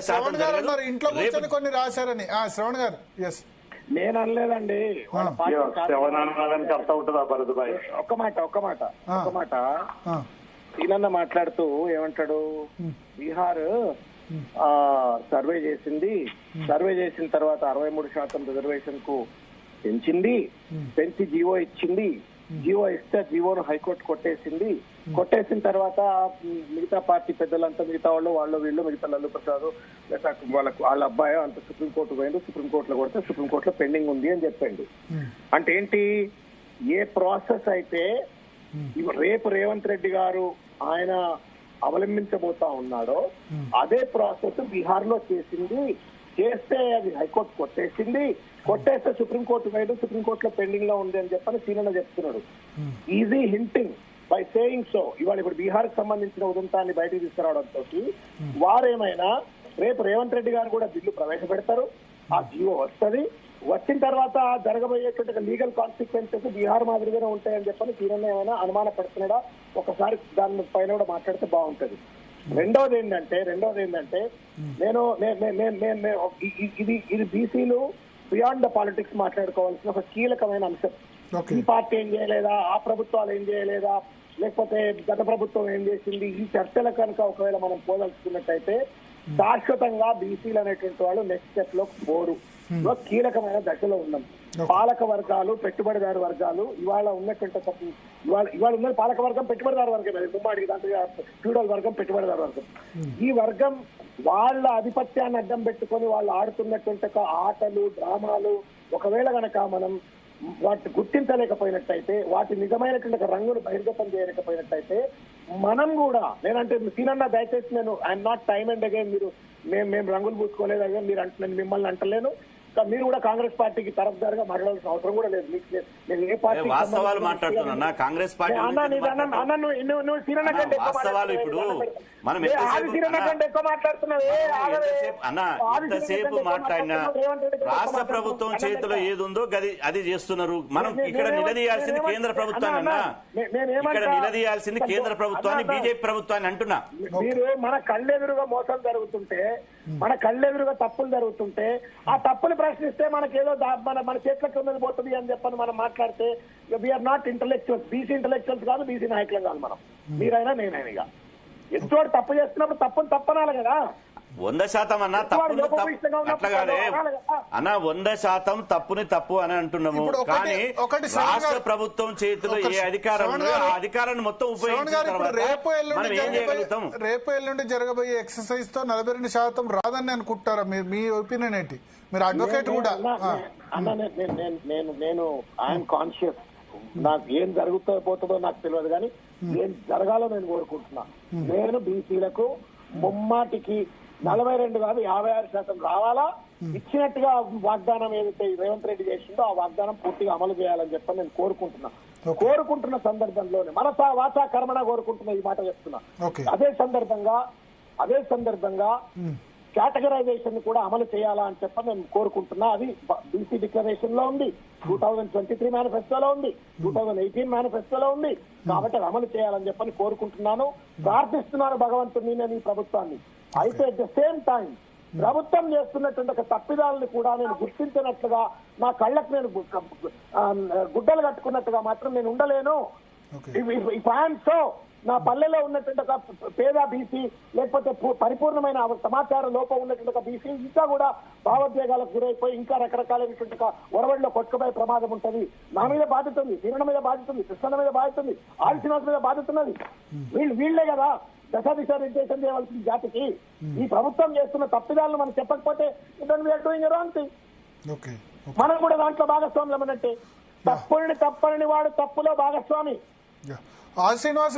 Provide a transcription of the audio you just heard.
శ్రవణ్ గారు అన్నారు ఇంట్లో కూర్చొని కొన్ని రాశారని. శ్రవణ్ గారు ఎస్ నేను అనలేదండి. ఒక్క మాట ఈయన మాట్లాడుతూ ఏమంటాడు, బీహార్ సర్వే చేసిన తర్వాత 63% రిజర్వేషన్ కు పెంచి జీవో ఇచ్చింది. జీవో ఇస్తే జీవోను హైకోర్టు కొట్టేసిన తర్వాత మిగతా పార్టీ పెద్దలంతా మిగతా వాళ్ళు వీళ్ళు మిగతా లల్లు ప్రసాద్ వాళ్ళ అబ్బాయి అంత సుప్రీంకోర్టు పోయిండు, సుప్రీంకోర్టులో కొడితే సుప్రీంకోర్టులో పెండింగ్ ఉంది అని చెప్పండి. అంటే ఏంటి, ఏ ప్రాసెస్ అయితే రేపు రేవంత్ రెడ్డి గారు ఆయన అవలంబించబోతా ఉన్నాడో అదే ప్రాసెస్ బీహార్ లో చేస్తే అది హైకోర్టు కొట్టేస్తే సుప్రీంకోర్టు పోయిండు, సుప్రీంకోర్టులో పెండింగ్ లో ఉంది అని చెప్పని సీనన్న చెప్తున్నాడు. Easy hinting by saying so. ఇప్పుడు బీహార్ కి సంబంధించిన ఉదంతాన్ని బయటకు తీసుకురావడంతో వారేమైనా రేపు రేవంత్ రెడ్డి గారు కూడా బిల్లు ప్రవేశపెడతారు, ఆ జీవో వచ్చిన తర్వాత జరగబోయేటువంటి లీగల్ కాన్సిక్వెన్సెస్ బీహార్ మాదిరిగానే ఉంటాయని చెప్పని సీనన్న ఏమైనా అనుమాన పడుతున్నాడా, ఒకసారి దాని పైన కూడా మాట్లాడితే బాగుంటది. రెండోది ఏంటంటే ఇది బీసీలు బియాండ్ ద పాలిటిక్స్ మాట్లాడుకోవాల్సిన ఒక కీలకమైన అంశం. ఈ పార్టీ ఏం చేయలేదా, ఆ ప్రభుత్వాలు ఏం చేయలేదా, లేకపోతే గత ప్రభుత్వం ఏం చేసింది, ఈ చర్చల కనుక ఒకవేళ మనం పోదలుచుకున్నట్టయితే శాశ్వతంగా బీసీలు అనేటువంటి వాళ్ళు నెక్స్ట్ స్టెప్ లో పోరు. కీలకమైన దశలో ఉన్నాం. పాలక వర్గాలు, పెట్టుబడిదారు వర్గాలు ఇవాళ ఉన్నటువంటి ఇవాళ ఉన్న పాలక వర్గం పెట్టుబడిదారు వర్గం, ముమ్మాడికి దాంట్లో ఫ్యూడల్ వర్గం పెట్టుబడిదారు వర్గం. ఈ వర్గం వాళ్ళ ఆధిపత్యాన్ని అడ్డం పెట్టుకొని వాళ్ళు ఆడుతున్నటువంటి ఆటలు డ్రామాలు ఒకవేళ గనక మనం వాటిని గుర్తించలేకపోయినట్టయితే, వాటి నిజమైనటువంటి రంగును బహిర్గతం చేయలేకపోయినట్టయితే మనం కూడా, నేనంటే సీనన్న దయచేసి నేను I'm not time and again మేము రంగులు పూసుకోలేదు అదే మీరు అంటున్నాను, మిమ్మల్ని అంటలేను. మీరు కూడా కాంగ్రెస్ పార్టీకి తరఫుదారుగా మాట్లాడాల్సిన అవసరం కూడా లేదు. నేను ఏ పార్టీ వాస్తవాలు మాట్లాడుతున్నా, కాంగ్రెస్ పార్టీ ఎక్కువ మాట్లాడుతున్నావు ఎంతసేపు మాట్లాడినా రాష్ట్ర ప్రభుత్వం చేతిలో ఏదుందో అది చేస్తున్నారు. మనం ఇక్కడ నిలదీయాల్సింది కేంద్ర ప్రభుత్వాన్ని అన్నా, ఇక్కడ నిలదీయాల్సింది కేంద్ర ప్రభుత్వాన్ని, బీజేపీ ప్రభుత్వాన్ని అంటున్నా. మీరు మన కళ్ళెదురుగా మోసం జరుగుతుంటే, మన కళ్ళెదురుగా తప్పులు జరుగుతుంటే ఆ తప్పులు ప్రశ్నిస్తే మనకేదో మన చేతులకు ఉన్నది పోతుంది అని చెప్పని మనం మాట్లాడితే we are not intellectuals. BC intellectuals కాదు, బీసీ నాయకులు కాదు మనం. మీరైనా నేనైనా ఇక ఎదుటి తప్పు చేస్తున్నప్పుడు తప్పనాలి కదా. 100% అన్నా తప్పుని అట్లా కాదే అన్నా, 100% తప్పుని తప్పు అని అంటున్నాము. కానీ రాష్ట్ర ప్రభుత్వం చేతిలో ఏ అధికారం ఉందో ఆ అధికారాన్ని మొత్తం ఉపయోగించిన రేపు ఎల్లుండి జరగబోయే ఎక్సర్సైజ్ తో 42% రాదని అనుకుంటారా? మీ ఒపీనియన్ ఏంటి? మీరు అడ్వకేట్ కూడా. నేను ఐఎమ్ కాన్షియస్, నాకు ఏం పోతుందో నాకు తెలియదు, కానీ ఏం జరగాలో నేను కోరుకుంటున్నా. నేను బీసీలకు ముమ్మాటికి 42 కాదు 56% రావాలా, ఇచ్చినట్టుగా వాగ్దానం ఏదైతే రేవంత్ రెడ్డి చేసిందో ఆ వాగ్దానం పూర్తిగా అమలు చేయాలని చెప్పని నేను కోరుకుంటున్న సందర్భంలోనే మనసా వాచా కర్మణ కోరుకుంటున్నా, ఈ మాట చెప్తున్నా. అదే సందర్భంగా కేటగరైజేషన్ కూడా అమలు చేయాలా అని చెప్పని నేను కోరుకుంటున్నా. అది బీసీ డిక్లరేషన్ లో ఉంది, 2023 మేనిఫెస్టోలో ఉంది, 2018 మేనిఫెస్టోలో ఉంది. కాబట్టి అది అమలు చేయాలని చెప్పని కోరుకుంటున్నాను, ప్రార్థిస్తున్నాను భగవంతుని నేను ఈ ప్రభుత్వాన్ని. అయితే అట్ ద సేమ్ టైం ప్రభుత్వం చేస్తున్నటువంటి ఒక తప్పిదాలని కూడా నేను గుర్తించినట్లుగా, నా కళ్ళకు నేను గుడ్డలు కట్టుకున్నట్టుగా మాత్రం నేను ఉండలేను. సో నా పల్లెలో ఉన్నటువంటి ఒక పేద బీసీ, లేకపోతే పరిపూర్ణమైన సమాచార లోపం ఉన్నటువంటి ఒక బీసీ ఇంకా కూడా భావోద్వేగాలకు గురైపోయి ఇంకా రకరకాలైనటువంటి ఒరవడిలో కొట్టుకుపోయే ప్రమాదం ఉంటుంది. నా మీద బాధ్యత ఉంది, శ్రీరణ మీద బాధ్యత ఉంది, కృష్ణ మీద బాధ్యత ఉంది, ఆదిశ్రీనివాస్ మీద బాధ్యత ఉన్నది. వీళ్లే కదా దశ నిర్దేశం చేయవలసిన జాతికి. ఈ ప్రభుత్వం చేస్తున్న తప్పిదాలను మనం చెప్పకపోతే మనం కూడా దాంట్లో భాగస్వాములు అన్నట్టే. తప్పని వాడు తప్పులో భాగస్వామి. ఆదిశ్రీనివాస్